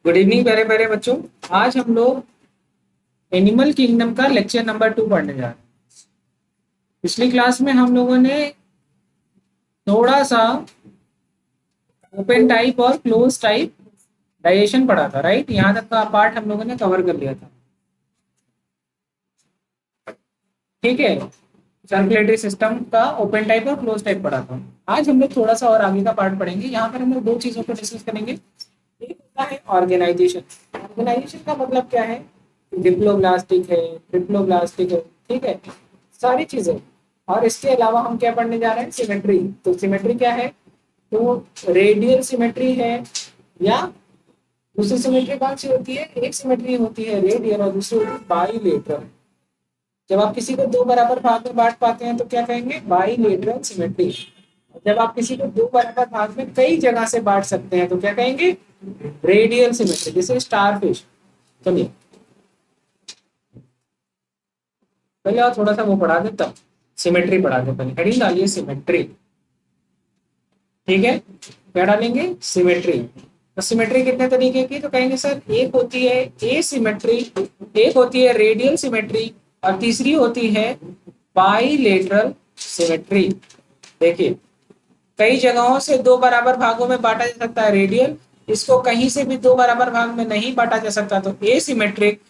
Good evening प्यारे प्यारे बच्चों। आज हम लोग एनिमल किंगडम का लेक्चर नंबर 2 पढ़ने जा रहे हैं। पिछली क्लास में हम लोगों ने थोड़ा सा ओपन टाइप और क्लोज टाइप डाइजेशन पढ़ा था, राइट। यहाँ तक का पार्ट हम लोगों ने कवर कर लिया था, ठीक है। सर्कुलेटरी सिस्टम का ओपन टाइप और क्लोज टाइप पढ़ा था। आज हम लोग थोड़ा सा और आगे का पार्ट पढ़ेंगे। यहाँ पर हम लोग दो चीजों को डिस्कस करेंगे। एक होता है ऑर्गेनाइजेशन। ऑर्गेनाइजेशन का मतलब क्या है? डिप्लोब्लास्टिक है, ट्रिप्लोब्लास्टिक है, ठीक है, सारी चीजें। और इसके अलावा हम क्या पढ़ने जा रहे हैं? सिमेट्री। तो सिमेट्री क्या है? तो रेडियल सिमेट्री है, या दूसरी सिमेट्री कौन सी होती है? एक सिमेट्री होती है रेडियल और दूसरी होती है बाईलेटरल। जब आप किसी को दो बराबर भाग में बांट पाते हैं तो क्या कहेंगे? Bilateral symmetry. जब आप किसी को दो बराबर भाग में कई जगह से बांट सकते हैं तो क्या कहेंगे? Radial symmetry. जैसे स्टारफिश। चलिए पहले और थोड़ा सा वो पढ़ा दे, तब सिमेट्री पढ़ा दे। पहले हेडिंग डालिए सिमेट्री, ठीक है। क्या डालेंगे? सिमेट्री। तो सिमेट्री कितने तरीके की? तो कहेंगे सर एक होती है ए सिमेट्री, एक होती है रेडियल सिमेट्री, और तीसरी होती है बाईलेटरल सिमेट्री। देखिए, कई जगहों से दो बराबर भागों में बांटा जा सकता है रेडियल। इसको कहीं से भी दो बराबर भाग में नहीं बांटा जा सकता तो एसिमेट्रिक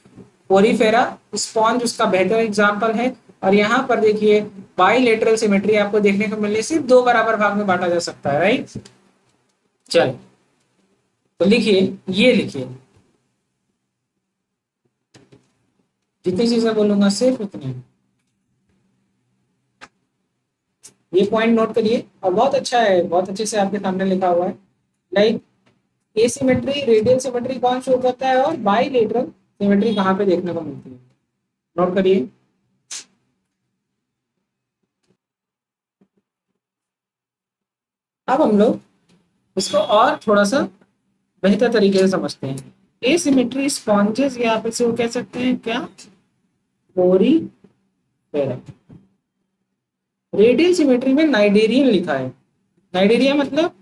पोरीफेरा स्पॉन्ज उसका बेहतर एग्जाम्पल है। और यहाँ पर देखिए बाईलेटरल सिमेट्री आपको देखने को मिलने सिर्फ दो बराबर भाग में बांटा जा सकता है, राइट। चल तो लिखिए, ये लिखिए, जितनी चीजें बोलूंगा सिर्फ उतनी। ये पॉइंट नोट करिए और बहुत अच्छा है, बहुत अच्छे से आपके सामने लिखा हुआ है। लाइक एसिमेट्री रेडियल सिमेट्री कौन शो करता है और बाईलेटरल सिमेट्री कहाँ पे देखने को मिलती है, नोट करिए। अब हम लोग इसको और थोड़ा सा बेहतर तरीके से समझते हैं। एसिमेट्री स्पॉन्जेस, यहाँ पे से वो कह सकते हैं क्या? पोरी फेरा। रेडियल सिमेट्री में नाइडेरियन लिखा है। नाइडेरिया मतलब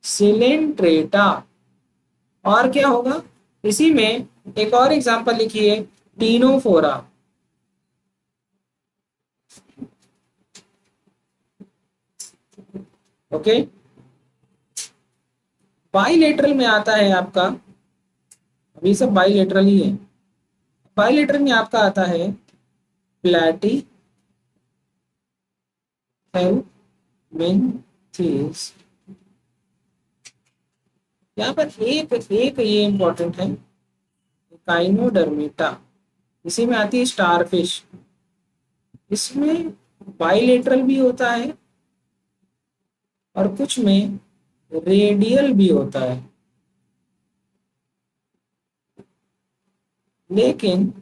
सिलेंट्रेटा। और क्या होगा इसी में? एक और एग्जांपल लिखिए, टीनोफोरा। ओके। बाईलेटरल में आता है आपका, अभी सब बाईलेटरल ही है। बाईलेटरल में आपका आता है प्लेटी हेलमिंथेस। यहाँ पर एक एक ये इंपॉर्टेंट है, काइनोडर्मेटा। इसी में आती है स्टारफिश। इसमें बाईलेटरल भी होता है और कुछ में रेडियल भी होता है, लेकिन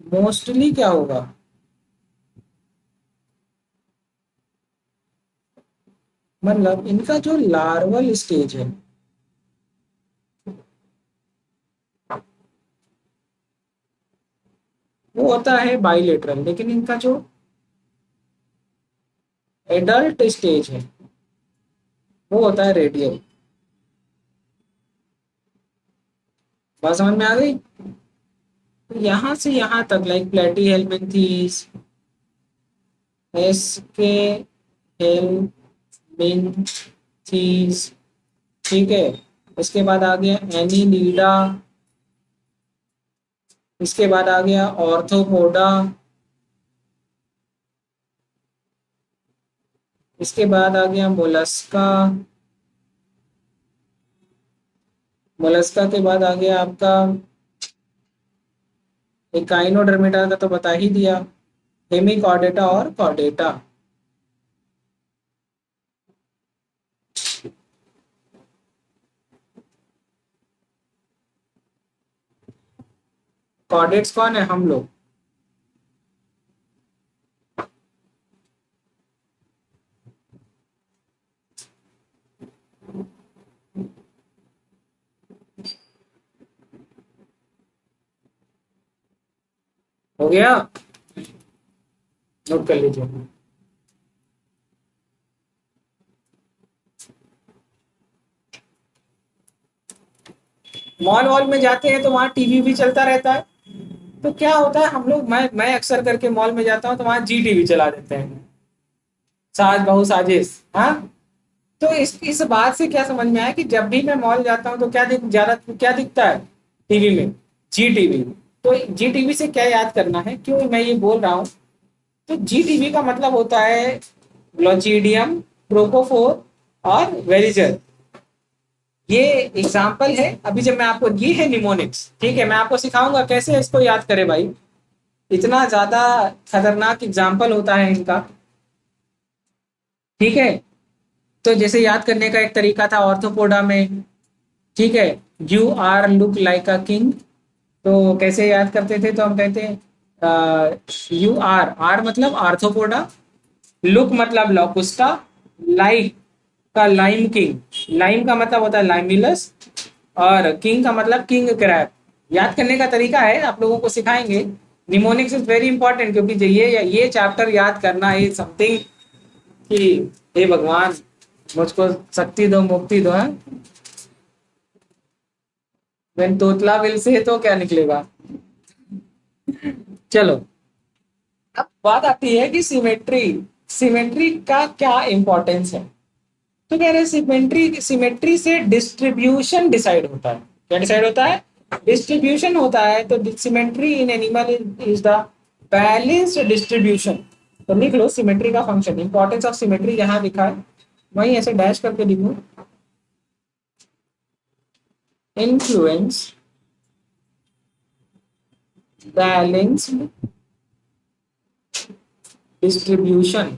मोस्टली क्या होगा? मतलब इनका जो लार्वल स्टेज है वो होता है बाईलेटरल, लेकिन इनका जो एडल्ट स्टेज है वो होता है रेडियल। बात समझ में आ गई? तो यहाँ से यहाँ तक लाइक प्लेटी हेलमिंथीस, एसके हेलमिंथीस, ठीक है। इसके बाद आ गया एनीलिडा, इसके बाद आ गया ऑर्थोपोडा, इसके बाद आ गया मोलस्का, मोलस्का के बाद आ गया आपका एकाइनोडर्मिटा का तो बता ही दिया, हेमिकॉर्डेटा और कॉर्डेटा। कॉर्डेट्स कौन है? हम लोग। हो गया? नोट कर लीजिए। मॉल वॉल में जाते हैं तो वहाँ टीवी भी चलता रहता है। तो क्या होता है, हम लोग, मैं अक्सर करके मॉल में जाता हूँ तो वहाँ जी टीवी चला देते हैं, सास बहू साजिश। हाँ, तो इस बात से क्या समझ में आया कि जब भी मैं मॉल जाता हूँ तो क्या ज्यादा क्या दिखता है टीवी में, जी टीवी। तो जी टीवी से क्या याद करना है, क्यों मैं ये बोल रहा हूँ। तो जी टीवी का मतलब होता है ग्लोचिडियम, प्रोकोफोर और वेरिजर। ये एग्जाम्पल है। अभी जब मैं आपको, ये है निमोनिक्स, ठीक है, मैं आपको सिखाऊंगा कैसे इसको याद करें भाई। इतना ज्यादा खतरनाक एग्जाम्पल होता है इनका, ठीक है। तो जैसे याद करने का एक तरीका था ऑर्थोपोडा में, ठीक है, you are look like a king. तो कैसे याद करते थे, तो हम कहते हैं यू आर, आर मतलब आर्थोपोडा, लुक मतलब लॉकुस्टा, लाइक का लाइम किंग, लाइम का मतलब होता है लाइमिलस, और किंग का मतलब किंग क्रैब। याद करने का तरीका है, आप लोगों को सिखाएंगे। निमोनिक्स इज वेरी इंपॉर्टेंट, क्योंकि ये चैप्टर याद करना इज समथिंग कि हे भगवान मुझको शक्ति दो, मुक्ति दो है। वेन तोतला विल से तो क्या निकलेगा। चलो, अब बात आती है कि सिमेट्री, सिमेट्री का क्या इंपॉर्टेंस है। तो कह रहे सिमेट्री, सिमेट्री से डिस्ट्रीब्यूशन डिसाइड होता है। क्या डिसाइड होता है, डिस्ट्रीब्यूशन होता है। तो symmetry in animal is the balanced distribution. तो लिख लो सिमेट्री का फंक्शन, इंपॉर्टेंस ऑफ सिमेट्री जहां लिखा है वहीं ऐसे डैश करके लिखो, इन्फ्लुएंस बैलेंस्ड डिस्ट्रीब्यूशन।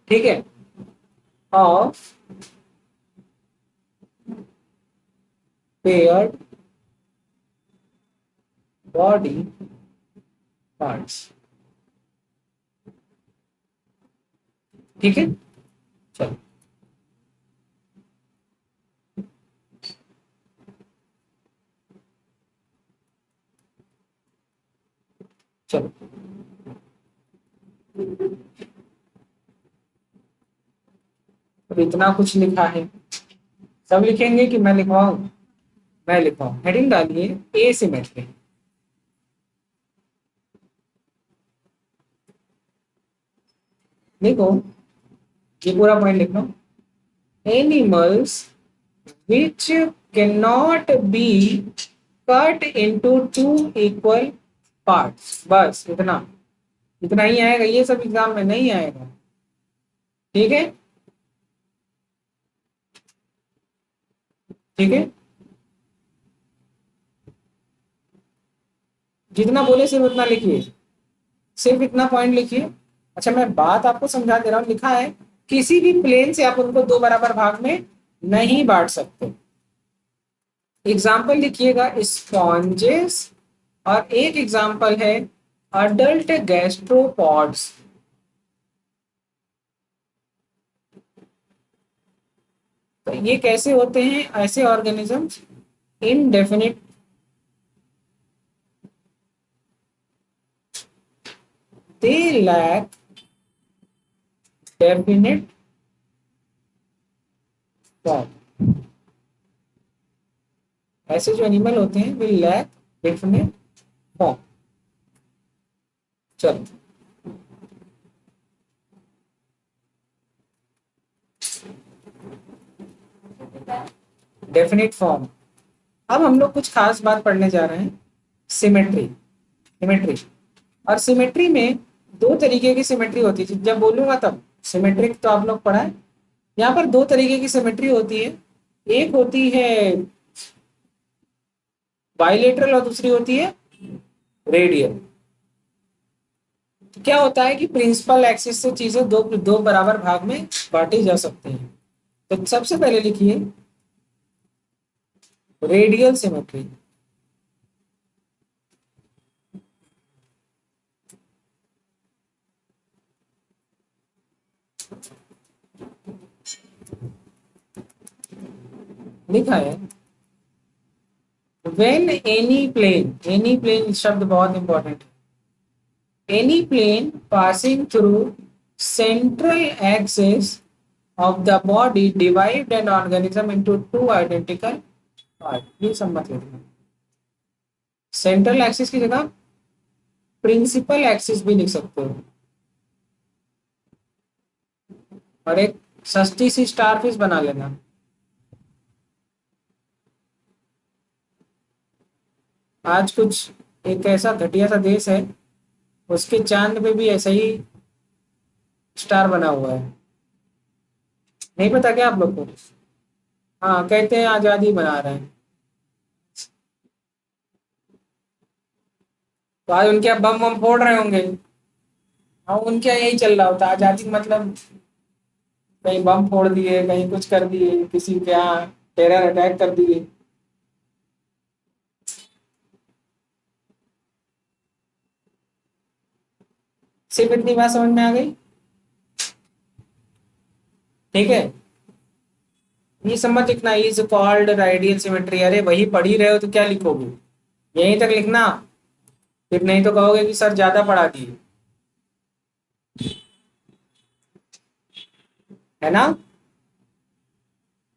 ठीक है, ऑफ पेयर्ड बॉडी पार्ट्स। ठीक है, चलो चलो। अब इतना कुछ लिखा है, सब लिखेंगे कि मैं लिखवाऊं। मैं लिखवाऊं, हेडिंग डालिए ए सिमेट्री। देखो, ये पूरा पॉइंट लिख लो, animals which can not be cut into two equal parts. बस इतना, इतना ही आएगा, ये सब एग्जाम में नहीं आएगा। ठीक है, ठीक है, जितना बोले सिर्फ उतना लिखिए, सिर्फ इतना पॉइंट लिखिए। अच्छा, मैं बात आपको समझा दे रहा हूँ, लिखा है किसी भी प्लेन से आप उनको दो बराबर भाग में नहीं बांट सकते। एग्जाम्पल लिखिएगा स्पॉन्जेस, और एक एग्जाम्पल है अडल्ट गैस्ट्रोपॉड्स। तो ये कैसे होते हैं ऐसे organisms, indefinite they lack definite form. ऐसे जो एनिमल होते हैं विल लैक डेफिनेट फॉर्म। चलो, डेफिनेट फॉर्म। अब हम लोग कुछ खास बात पढ़ने जा रहे हैं, सिमेट्री। सिमेट्री, और सिमेट्री में दो तरीके की सिमेट्री होती है, जब बोलूंगा तब। सिमेट्रिक तो आप लोग पढ़ा है। यहाँ पर दो तरीके की सिमेट्री होती है, एक होती है बाइलेटरल और दूसरी होती है रेडियल। क्या होता है कि प्रिंसिपल एक्सिस से चीजें दो दो बराबर भाग में बांटी जा सकती हैं। तो सबसे पहले लिखिए रेडियल सिमेट्री। लिखा है when any plane शब्द बहुत इंपॉर्टेंट है। any plane passing through central axis of the body divide an organism into two identical part। ये सब मत लिखना। सेंट्रल एक्सिस की जगह प्रिंसिपल एक्सिस भी लिख सकते हो। और एक सस्ती सी स्टार फिश बना लेना। आज कुछ एक ऐसा घटिया सा देश है, उसके चांद पे भी ऐसा ही स्टार बना हुआ है। नहीं पता क्या आप लोग को? हाँ, कहते हैं आजादी बना रहे हैं। तो आज उनके बम बम फोड़ रहे होंगे। हाँ, उनके यहाँ यही चल रहा होता है आजादी मतलब कहीं बम फोड़ दिए, कहीं कुछ कर दिए, किसी के यहाँ टेरर अटैक कर दिए। सिर्फ इतनी बात समझ में आ गई? ठीक है। ये समझ लिखना इज कॉल्ड आइडियल सिमेट्री। अरे वही पढ़ ही रहे हो तो क्या लिखोगे? यहीं तक लिखना, फिर नहीं तो कहोगे कि सर ज्यादा पढ़ा दिए। है ना?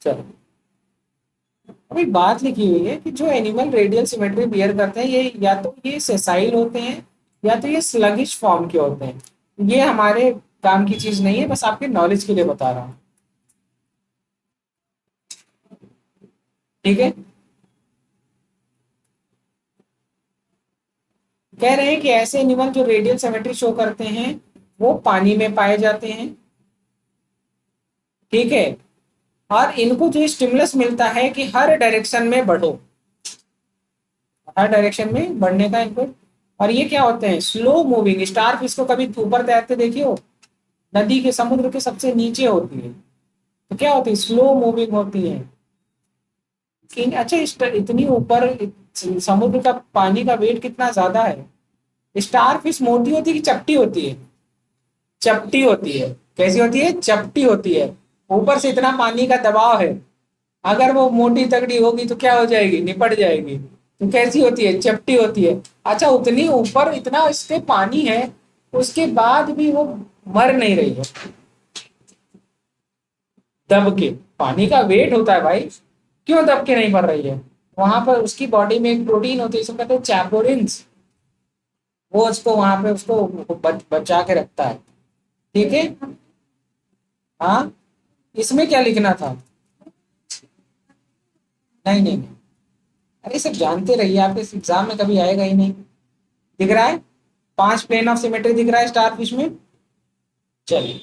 चलो, अभी बात लिखी हुई है कि जो एनिमल रेडियल सिमेट्री बियर करते हैं ये या तो ये सेसाइल होते हैं या तो ये स्लगिश फॉर्म के होते हैं। ये हमारे काम की चीज नहीं है, बस आपके नॉलेज के लिए बता रहा हूँ। ठीक है। कह रहे हैं कि ऐसे एनिमल जो रेडियल सिमेट्री शो करते हैं वो पानी में पाए जाते हैं। ठीक है। और इनको जो स्टिमुलस मिलता है कि हर डायरेक्शन में बढ़ो, हर डायरेक्शन में बढ़ने का इनको। और ये क्या होते हैं? स्लो मूविंग स्टार फिश को कभी ऊपर तैरते देखिए हो? नदी के समुद्र के सबसे नीचे होती है। तो क्या होती है? स्लो मूविंग होती है। कि अच्छा इतनी ऊपर समुद्र का पानी का वेट कितना ज्यादा है। स्टार फिश मोटी होती है कि चपटी होती है? चपटी होती है। कैसी होती है? चपटी होती है। ऊपर से इतना पानी का दबाव है, अगर वो मोटी तगड़ी होगी तो क्या हो जाएगी? निपट जाएगी। तो कैसी होती है? चपटी होती है। अच्छा, उतनी ऊपर इतना इसके पानी है, उसके बाद भी वो मर नहीं रही है दब के। पानी का वेट होता है भाई, क्यों दब के नहीं मर रही है? वहां पर उसकी बॉडी में एक प्रोटीन होती है, इसको कहते हैं चैपोरिन्स। वो उसको वहां पे उसको बचा के रखता है। ठीक है। हाँ, इसमें क्या लिखना था? नहीं नहीं नहीं, अरे सब जानते रहिए, आपके एग्जाम में कभी आएगा ही नहीं। दिख रहा है? 5 प्लेन ऑफ सिमेट्री दिख रहा है स्टार फिश में। चलिए,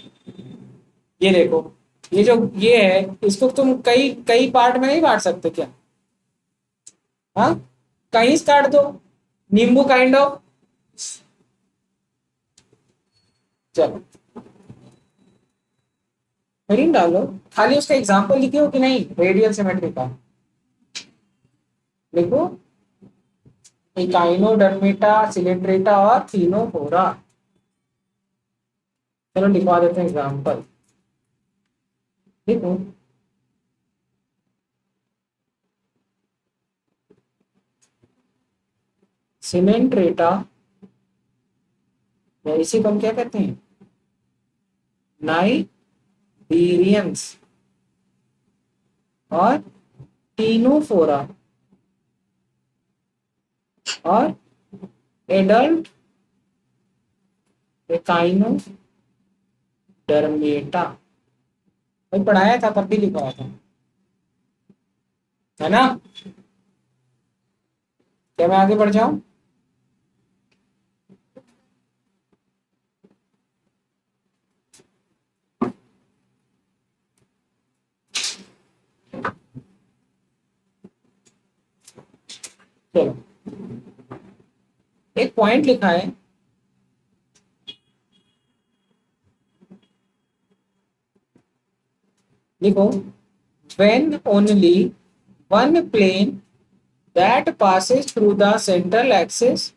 ये देखो, ये जो ये है इसको तुम कई कई पार्ट में नहीं बांट सकते क्या? हाँ, कहीं से काट दो, नींबू काइंड ऑफ। चलो, हेडिंग डालो। खाली उसका एग्जाम्पल लिखे हो कि नहीं रेडियल सिमेट्री का? लिखो, इकाइनोडर्मेटा, सिलेंड्रेटा और थीनोफोरा। चलो लिखवा देते हैं एग्जाम्पल। देखो, सिलेंड्रेटा, या इसी को हम क्या कहते हैं? नाइबीरियंस और टीनोफोरा और एडल्ट एकाइनोडर्मेटा। भाई पढ़ाया था तब भी लिखवाया था, है ना? क्या मैं आगे बढ़ जाऊं? चलो, एक पॉइंट लिखा है, लिखो, when only one plane that passes through the central axis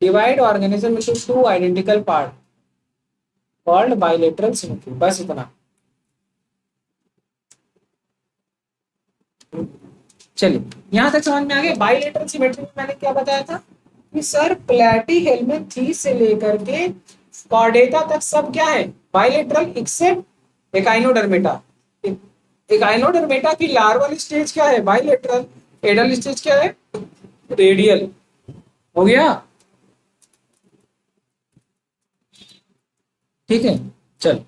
divide organism into two identical parts called bilateral symmetry। बस इतना। चलिए यहां तक समझ में आ गया। बाइलेटरल सिमेट्री में मैंने क्या बताया था कि सर प्लैटी हेलमिन थीसिस से लेकर के कॉर्डेटा तक सब क्या है बाइलेटरल एक्सेप्ट एकाइनोडर्मेटा। एकाइनोडर्मेटा की लार्वल स्टेज क्या है बाइलेटरल, एडल स्टेज क्या है रेडियल। हो गया, ठीक है। चल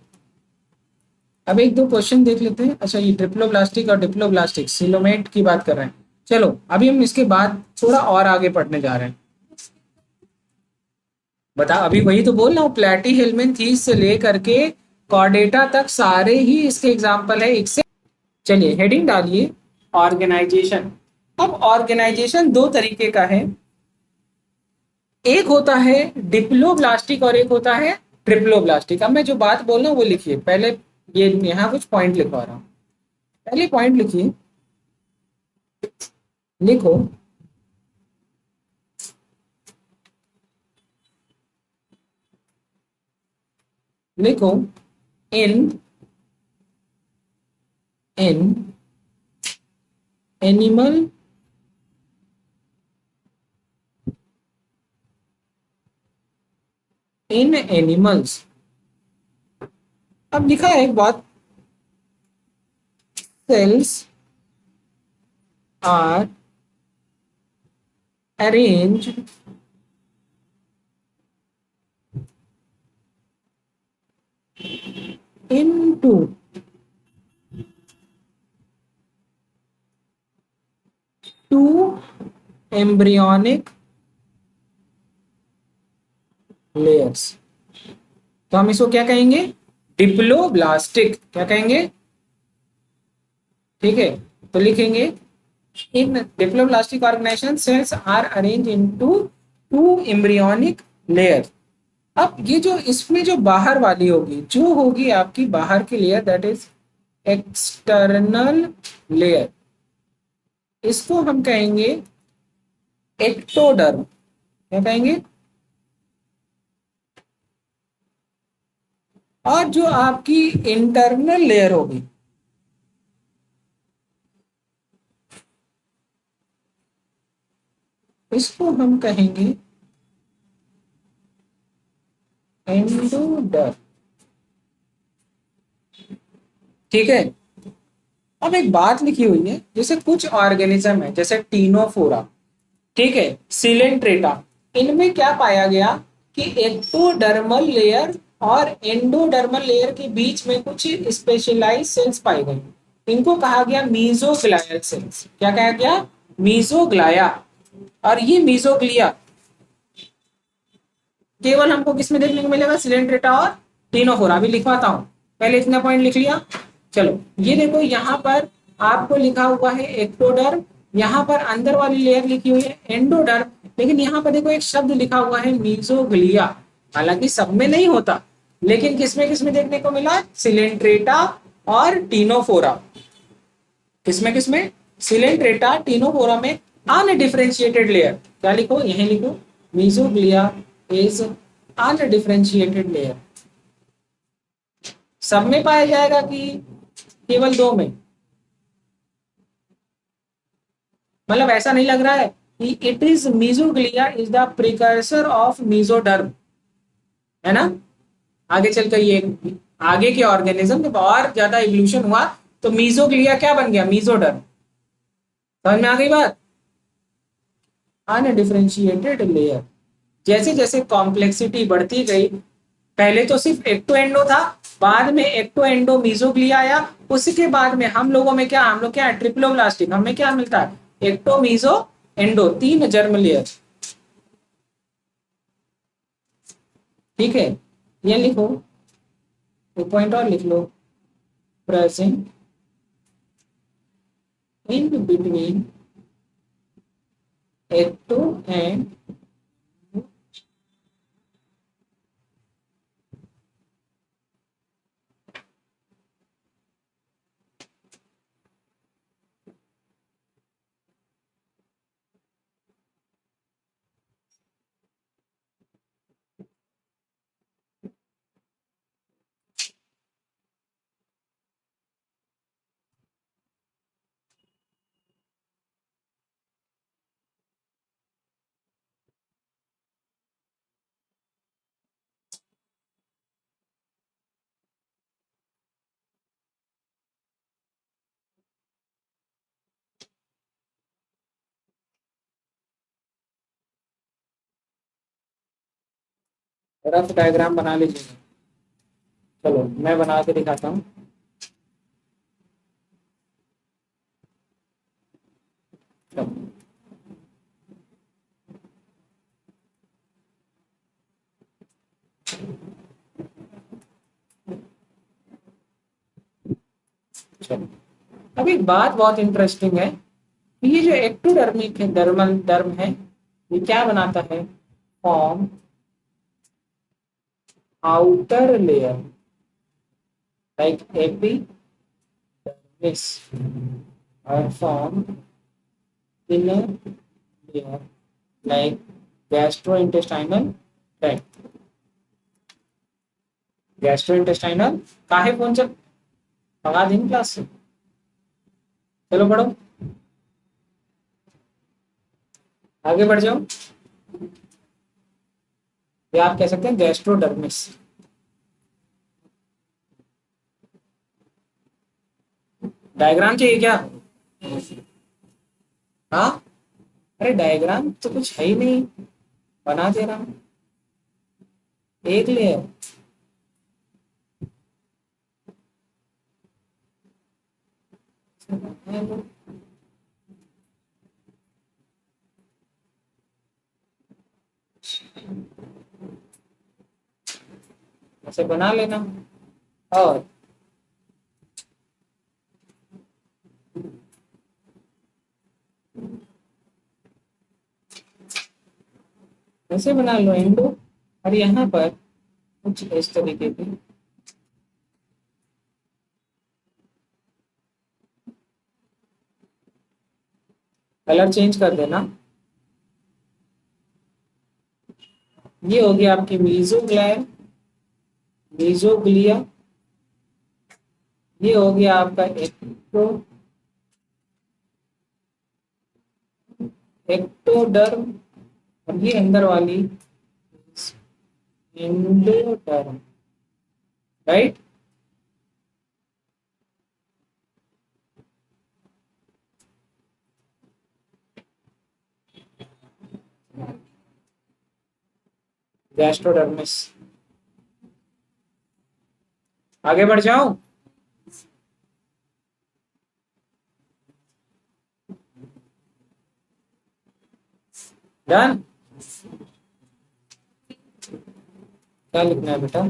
अब एक दो क्वेश्चन देख लेते हैं। अच्छा ये ट्रिप्लोब्लास्टिक और डिप्लोब्लास्टिक सिलोमेट की बात कर रहे हैं। चलो अभी हम इसके बाद थोड़ा और आगे पढ़ने जा रहे हैं। बता, अभी वही तो बोल रहा हूँ, प्लेटी हेलमिनथीस से लेकर के कॉर्डेटा तक सारे ही इसके एग्जाम्पल है एक से। चलिए हेडिंग डालिए ऑर्गेनाइजेशन। अब ऑर्गेनाइजेशन दो तरीके का है, एक होता है डिप्लोब्लास्टिक और एक होता है ट्रिप्लोब्लास्टिक। अब मैं जो बात बोल रहा हूँ वो लिखिए पहले, ये यहाँ कुछ पॉइंट लिखवा रहा हूँ। पहले पॉइंट लिखिए, लिखो लिखो इन इन एनिमल इन एनिमल्स। अब लिखा है एक बात, cells are arranged into two embryonic layers। तो हम इसको क्या कहेंगे डिप्लोब्लास्टिक, क्या कहेंगे, ठीक है। तो लिखेंगे in diploblastic organisation cells are arrange into two embryonic layer. अब ये जो इसमें जो बाहर वाली होगी जो होगी आपकी बाहर की layer that is external layer, इसको हम कहेंगे एक्टोडर्म। क्या कहेंगे, और जो आपकी इंटरनल लेयर होगी इसको हम कहेंगे एंडोडर्म, ठीक है। अब एक बात लिखी हुई है, जैसे कुछ ऑर्गेनिज्म है जैसे टीनोफोरा, ठीक है, सिलेंट्रेटा, इनमें क्या पाया गया कि एक्टोडर्मल लेयर और एंडोडर्मल लेयर के बीच में कुछ स्पेशलाइज सेल्स पाए गए। इनको कहा गया मीजोग्लायल सेल्स। क्या कहा गया, मीजोग्लाया। और ये मीजोग्लिया केवल हमको किसमें देखने को मिलेगा, सिलेंट्रेटा और टीनोफोरा। अभी लिखवाता हूं, पहले इतना पॉइंट लिख लिया। चलो ये देखो यहाँ पर आपको लिखा हुआ है एक्टोडर्म, यहाँ पर अंदर वाली लेयर लिखी हुई है एंडोडर्म, लेकिन यहाँ पर देखो एक शब्द लिखा हुआ है मीजोग्लिया। हालांकि सब में नहीं होता, लेकिन किसमें किसमें देखने को मिला, सिलेंट्रेटा और टीनोफोरा। किसमें किसमें, सिलेंट्रेटा टीनोफोरा में अनडिफरेंशिएटेड लेयर। क्या लिखो, यही लिखो, मीजोग्लिया इज अनडिफरेंशिएटेड लेयर। सब में पाया जाएगा कि केवल दो में, मतलब ऐसा नहीं लग रहा है कि it is mesoglea is the precursor of mesoderm, है ना। आगे चलकर ये आगे के ऑर्गेनिज्म जब और ज्यादा इवोल्यूशन हुआ तो मीजोग्लिया क्या बन गया, मीजोडर्म। समझ में आ गई बात, अनडिफरेंशिएटेड लेयर। जैसे जैसे कॉम्प्लेक्सिटी बढ़ती गई, पहले तो सिर्फ एक्टो एंडो था, बाद में एक्टो एंडो मीजोग्लिया आया, उसके बाद में हम लोगों में क्या, हम लोग क्या है ट्रिप्लोब्लास्टिक, हमें क्या मिलता है एक्टो मीजो एंडो, तीन जर्म लेयर, ठीक है। ये लिखो, एक पॉइंट और लिख लो, present in between ecto and rough diagram बना लीजिएगा। चलो मैं बना के दिखाता हूँ। चलो, चलो। अब एक बात बहुत इंटरेस्टिंग है कि ये जो एक्टोडर्मिक है, डर्मल डर्म है, ये क्या बनाता है? Form outer layer like epidermis और form inner layer like gastrointestinal tract. Gastrointestinal काहे फोन चल भगा दिन क्लास से। चलो पढ़ो, आगे बढ़ जाओ। ये आप कह सकते हैं गैस्ट्रोडर्मिस। डायग्राम चाहिए क्या? हाँ, अरे डायग्राम तो कुछ है ही नहीं, बना दे रहा हूँ एक लेयर। ऐसे बना लेना और ऐसे बना लो एंडो। और यहाँ पर कुछ इस तरीके की कलर चेंज कर देना। ये हो गया आपकी मीजोग्लिया। ये हो गया आपका एक्टोडर्म। और ये अंदर वाली एंडोडर्म, राइट। गैस्ट्रोडर्मिस। आगे बढ़ जाओ। डन। क्या लिखना है बेटा?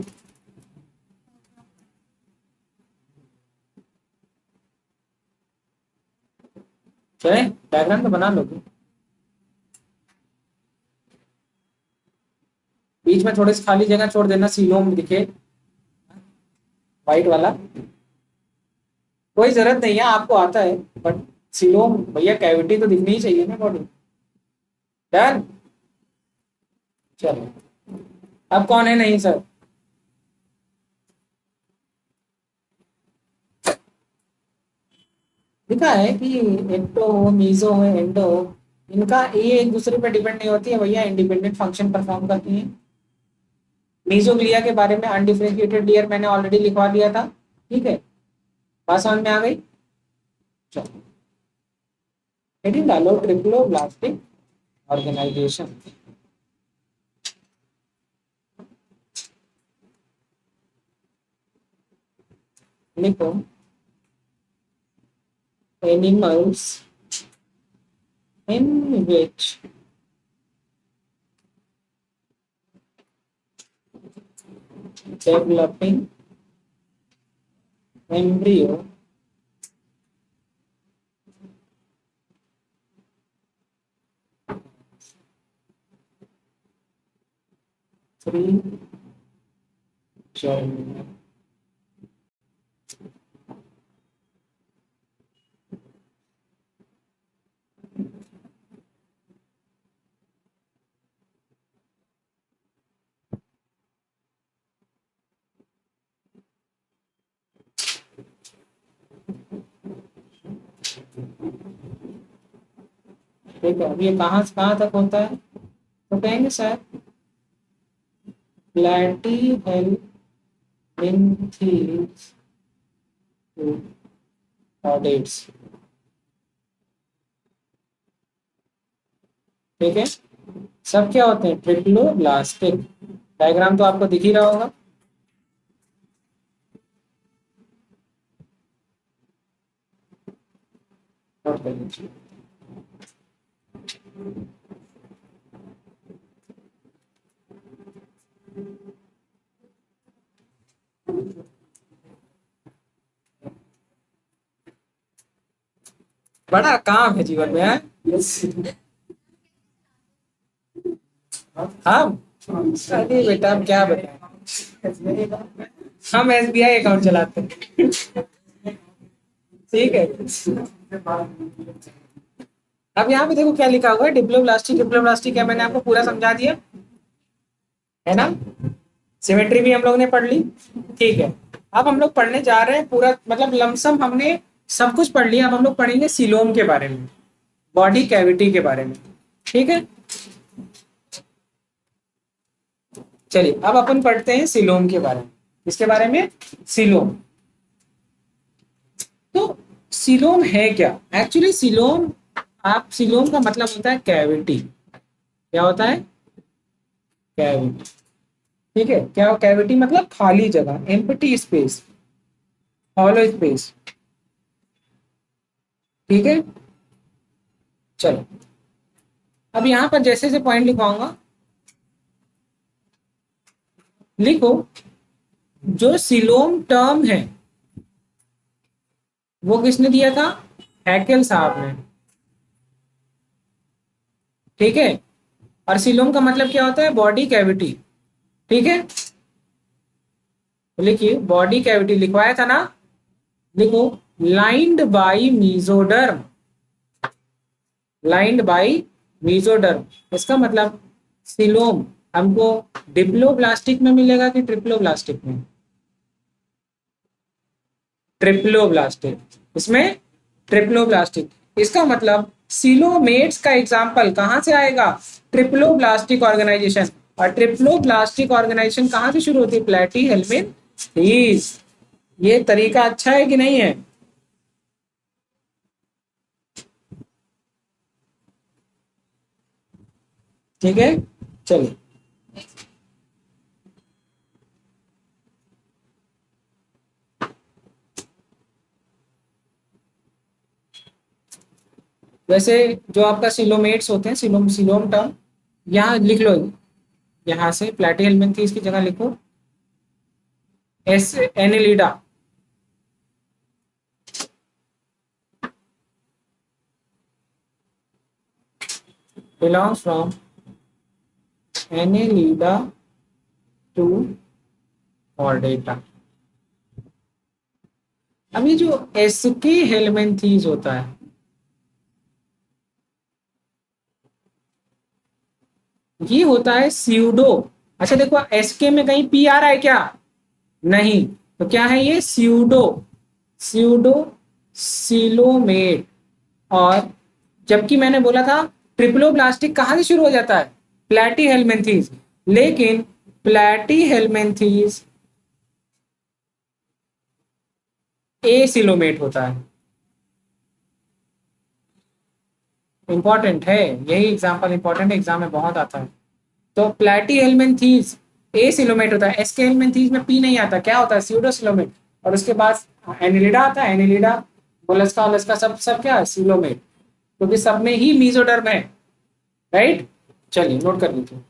चले, डायग्राम तो बना लोगे। बीच में थोड़ी सी खाली जगह छोड़ देना, सीलोम दिखे व्हाइट वाला। कोई जरूरत नहीं है, आपको आता है, बट सीलोम भैया कैविटी तो दिखनी ही चाहिए ना बॉडी। डन। चलो, अब कौन है नहीं सर? लिखा है कि एक्टो हो, मीजो हो, एंडो हो, इनका ये एक दूसरे पर डिपेंड नहीं होती है भैया, इंडिपेंडेंट फंक्शन परफॉर्म करती है। मीजोग्लिया के बारे में अनडिफरेंशिएटेड लेयर मैंने ऑलरेडी लिखवा दिया था, ठीक है। बात समझ में आ गई? चलो, हेडिंग डालो ट्रिप्लोब्लास्टिक ऑर्गेनाइजेशन। लिखो animals in which developing embryo free germinal। ठीक है, अब ये कहाँ से कहाँ तक होता है? तो कहेंगे सर platyhelminthes to chordates। ठीक है, सब क्या होते हैं? ट्रिप्लोब्लास्टिक। डायग्राम तो आपको दिख ही रहा होगा। नोट कर लीजिए। बड़ा काम है जीवन में है। हम अरे बेटा हम क्या बताएं, हम एसबीआई अकाउंट चलाते हैं। ठीक है। अब यहाँ पे देखो क्या लिखा हुआ है, डिप्लोब्लास्टिक। डिप्लोब्लास्टिक है, मैंने आपको पूरा समझा दिया है ना। सिमेट्री भी हम लोग ने पढ़ ली। ठीक है, अब हम लोग पढ़ने जा रहे हैं पूरा, मतलब लमसम हमने सब कुछ पढ़ लिया। अब हम लोग पढ़ेंगे सीलोम के बारे में, बॉडी कैविटी के बारे में। ठीक है, चलिए अब अपन पढ़ते हैं सीलोम के बारे में। इसके बारे में, सीलोम। तो सीलोम है क्या एक्चुअली? सीलोम, आप सीलोम का मतलब होता है कैविटी। क्या होता है? कैविटी। ठीक है, क्या कैविटी मतलब खाली जगह, एम्प्टी स्पेस, हॉलो स्पेस। ठीक है, चलो अब यहां पर जैसे जैसे पॉइंट लिखवाऊंगा, लिखो। जो सिलोम टर्म है वो किसने दिया था? हैकेल साहब ने। ठीक है, और सिलोम का मतलब क्या होता है? Body cavity. ठीक है, तो लिखिए बॉडी कैविटी लिखवाया था ना, लिखो lined by mesoderm. Lined by mesoderm, इसका मतलब सिलोम हमको डिप्लोब्लास्टिक में मिलेगा कि ट्रिप्लोब्लास्टिक में? ट्रिप्लोब्लास्टिक, इसमें ट्रिप्लोब्लास्टिक। इसका मतलब सिलोमेट्स का एग्जाम्पल कहां से आएगा? Triploblastic organisation. और ट्रिप्लोब्लास्टिक ऑर्गेनाइजेशन कहां से शुरू होती है? प्लेटी हेल्मिनथीज। ये तरीका अच्छा है कि नहीं है? ठीक है, चलिए वैसे जो आपका सिलोमेट्स होते हैं, सिलोम सिलोम टर्म यहाँ लिख लो। यहाँ से प्लेटी हेल्मिनथीज की जगह लिखो S Annelida. belongs from Annelida to Chordata। अब ये जो एसके हेलमेंथीज होता है, ये होता है स्यूडो। अच्छा देखो, एसके में कहीं पी आ रहा है क्या? नहीं। तो क्या है ये? Pseudo, pseudo coelomate. और जबकि मैंने बोला था ट्रिप्लोब्लास्टिक कहां से शुरू हो जाता है? प्लेटी हेलमेंथीज। लेकिन प्लेटी हेलमेंथीज ए सिलोमेट होता है। इंपॉर्टेंट है, यही एग्जांपल इंपॉर्टेंट एग्जाम में बहुत आता है। तो प्लेटी हेलमेंथीज ए सिलोमेट होता है, एसके हेलमेंथीज में पी नहीं आता। क्या होता है? Pseudo coelomate. और उसके बाद एनिलिडा आता है, एनिलिडा मोलस्का वोलस्का सब सब क्या है? सिलोमेट। क्योंकि सब में ही मीजोडर्म है। राइट, चलिए नोट कर लीजिए।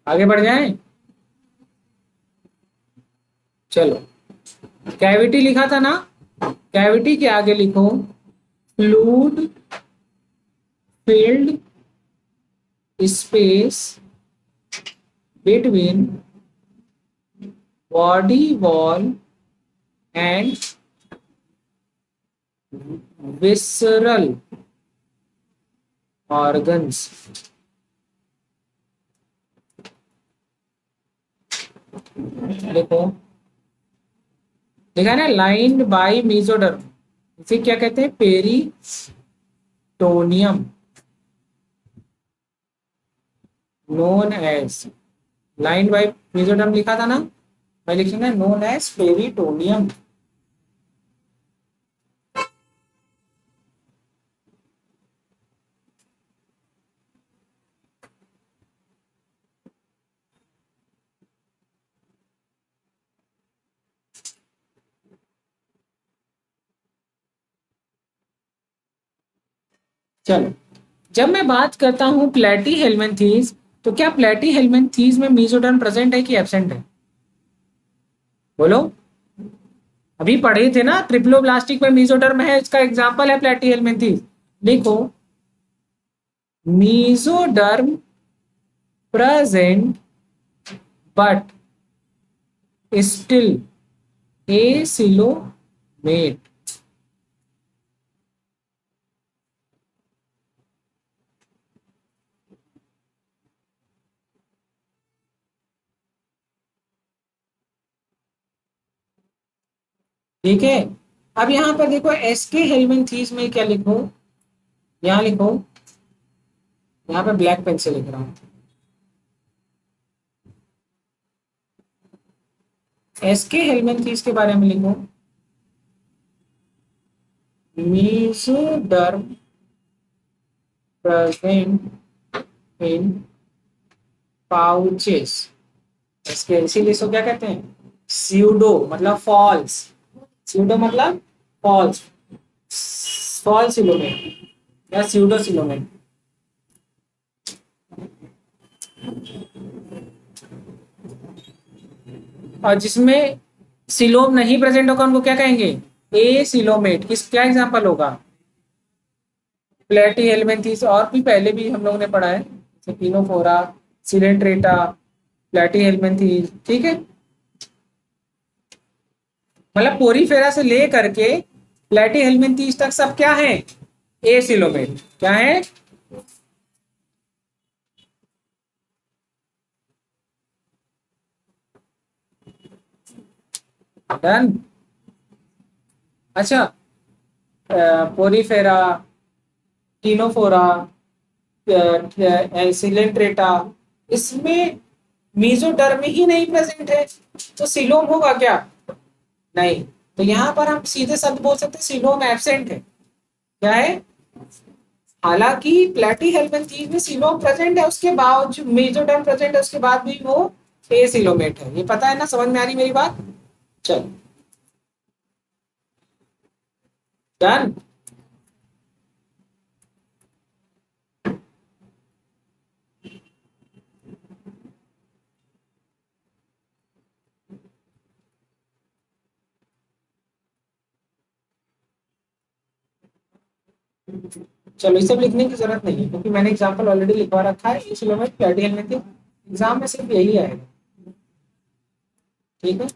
आगे बढ़ जाएं, चलो। कैविटी लिखा था ना, कैविटी के आगे लिखो fluid filled space between body wall and visceral organs. देखो लिखा है ना, लाइंड बाय मीजोडर्म। इसे क्या कहते हैं? Peritoneum, known as, line by mesoderm लिखा था ना, मैं लिखूंगा नोन एज पेरिटोनियम। चलो, जब मैं बात करता हूं प्लेटी हेलमिंथीज, तो क्या प्लेटी हेलमिंथीज में मेसोडर्म प्रेजेंट है कि एब्सेंट है? बोलो। अभी पढ़े थे ना, ट्रिप्लोब्लास्टिक में मेसोडर्म है, इसका एग्जांपल है प्लेटी हेलमिंथीज। लिखो, mesoderm present but still acoelomate. ठीक है। अब यहां पर देखो, एसके हेलमिंथीज में क्या लिखो, यहां लिखो, यहां पर ब्लैक पेन से लिख रहा हूं, एसके हेलमिंथीज के बारे में लिखो, मेसोडर्म प्रेजेंट इन पाउचेस। इसके इसीलिए इसको क्या कहते हैं? स्यूडो मतलब फॉल्स, स्यूडो मतलब फॉल्स, फॉल्स सिलोमेट या स्यूडो सिलोमेट। और जिसमें सिलोम नहीं प्रेजेंट होगा उनको क्या कहेंगे? ए सिलोमेट। किस क्या एग्जांपल होगा? प्लेटी हेलमिंथीज, और भी पहले भी हम लोगों ने पढ़ा है, जैसे पिनोफोरा, सिलेंट्रेटा, प्लेटी हेलमिंथीज। ठीक है, मतलब पोरीफेरा से ले करके प्लेटी हेलमिंथीज तक सब क्या है? ए सिलोमेट। क्या है? डन। अच्छा, पोरीफेरा, टीनोफोरा, सिलेंट्रेटा, इसमें मीजोडर्म ही नहीं प्रेजेंट है, तो सिलोम होगा क्या? नहीं। तो यहां पर हम सीधे शब्द बोल सकते हैं सिलोम एब्सेंट है। क्या है? हालांकि प्लेटी हेलमिंथीज में सिलोम प्रेजेंट है, उसके बावजूद मेसोडर्म प्रेजेंट है, उसके बाद भी वो एसिलोमेट है। ये पता है ना? समझ में आ रही मेरी बात? चलो, डन। चलो, इसे अब लिखने की जरूरत नहीं है, क्योंकि मैंने एग्जांपल ऑलरेडी लिखवा रखा है। एसिलोमेट, प्लेटी हेलमिंथीज, एग्जाम में सिर्फ यही आएगा। ठीक है।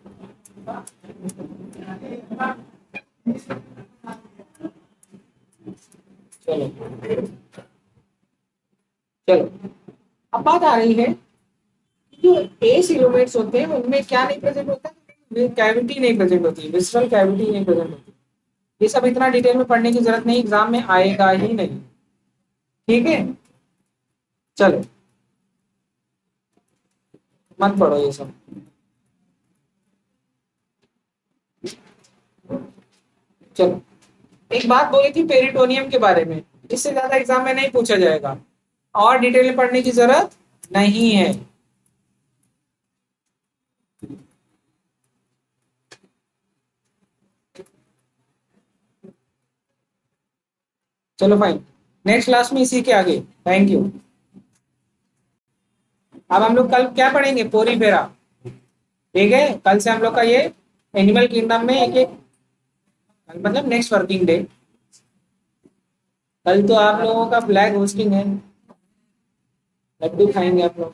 चलो चलो, अब बात आ रही है, जो ए सिलोमेट्स होते हैं उनमें क्या नहीं प्रेजेंट होता है? कैविटी नहीं प्रेजेंट होती, विसरल कैविटी नहीं प्रेजेंट होती। ये सब इतना डिटेल में पढ़ने की जरूरत नहीं, एग्जाम में आएगा ही नहीं। ठीक है। चलो, मत पढ़ो ये सब। चलो, एक बात बोली थी पेरिटोनियम के बारे में, इससे ज्यादा एग्जाम में नहीं पूछा जाएगा, और डिटेल में पढ़ने की जरूरत नहीं है। चलो फाइन, नेक्स्ट क्लास में इसी के आगे। Thank you. अब हम लोग कल क्या पढ़ेंगे? पोरीफेरा। ठीक है, कल से हम लोग का ये एनिमल किंगडम में एक एक, मतलब नेक्स्ट वर्किंग डे। कल तो आप लोगों का फ्लैग होस्टिंग है, लड्डू खाएंगे आप लोग।